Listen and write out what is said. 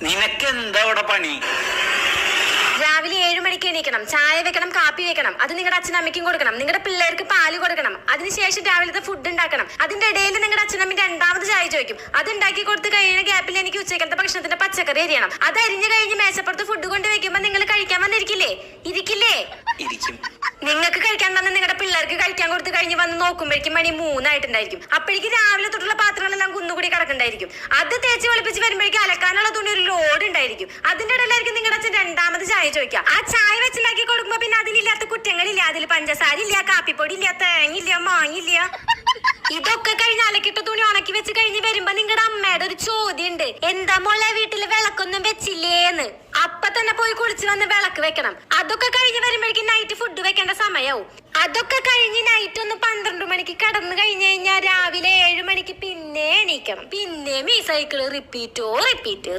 നിനക്ക് എന്താ ഇവിടെ പണി? രാവിലെ 7 മണിക്ക് എണീക്കണം, ചായ വെക്കണം, കാപ്പി വെക്കണം, അത് നിങ്ങളുടെ അച്ഛനമ്മയ്ക്കും കൊടുക്കണം, നിങ്ങളുടെ പിള്ളേർക്ക് പാല് കൊടുക്കണം, അതിനുശേഷം രാവിലത്തെ ഫുഡ് ഉണ്ടാക്കണം. അതിന്റെ ഇടയിൽ നിങ്ങളുടെ അച്ഛനമ്മ രണ്ടാമത് ചായ ചോദിക്കും. അത് ഉണ്ടാക്കി കൊടുത്ത് കഴിയുന്ന ഗ്യാപ്പിൽ എനിക്ക് ഉച്ചക്കലത്തെ ഭക്ഷണത്തിന്റെ പച്ചക്കറി അരിയണം. അത് അരിഞ്ഞു കഴിഞ്ഞ് മേശപ്പുറത്ത് ഫുഡ് കൊണ്ട് വെക്കുമ്പോ നിങ്ങൾ കഴിക്കാൻ വന്നിരിക്കില്ലേ? ഇരിക്കില്ലേ? നിങ്ങൾക്ക് കഴിക്കാൻ തന്നെ നിങ്ങളുടെ പിള്ളേർക്ക് കഴിക്കാൻ കൊടുത്ത് കഴിഞ്ഞ് വന്ന് നോക്കുമ്പോഴേക്കും മണി 3 ആയിട്ടുണ്ടായിരിക്കും. അപ്പോഴേക്കും രാവിലെ തൊട്ടുള്ള പാത്രങ്ങളെല്ലാം കുന്നുകൂടി കിടക്കുന്നുണ്ടായിരിക്കും. അത് തേച്ച് വെളുപ്പിച്ച് വരുമ്പോഴേക്കും അലക്കാനുള്ള തുണി ഒരു ലോഡ് ഉണ്ടായിരിക്കും. അതിന്റെ ഇടയിലായിരിക്കും നിങ്ങളുടെ അച്ഛൻ രണ്ടാമത് ചായ ചോദിക്കുക. ആ ചായ വെച്ചുണ്ടാക്കി കൊടുക്കുമ്പോ പിന്നെ അതിലില്ലാത്ത കുറ്റങ്ങളില്ല. അതിൽ പഞ്ചസാര ഇല്ല, കാപ്പിപ്പൊടി ഇല്ല, തേങ്ങില്ല, മാങ്ങില്ല. ഇതൊക്കെ കഴിഞ്ഞ് അലക്കിട്ട തുണി ഉണക്കി വെച്ച് കഴിഞ്ഞ് വരുമ്പോ നിങ്ങളുടെ അമ്മയുടെ ഒരു ചോദ്യം ഉണ്ട്, എന്താ മോളെ വീട്ടില് വിളക്കൊന്നും വെച്ചില്ലേന്ന്. അപ്പൊ തന്നെ പോയി കുളിച്ച് വന്ന് വിളക്ക് വെക്കണം. അതൊക്കെ കഴിഞ്ഞ് വരുമ്പോഴേക്കും നൈറ്റ് ഫുഡ് വെക്കേണ്ട സമയവും. അതൊക്കെ കഴിഞ്ഞ് നൈറ്റ് ഒന്ന് 12 മണിക്ക് കിടന്നു കഴിഞ്ഞു കഴിഞ്ഞാൽ രാവിലെ 7 മണിക്ക് പിന്നെ എണീക്കണം. പിന്നെയും ഈ സൈക്കിള് റിപ്പീറ്റ്.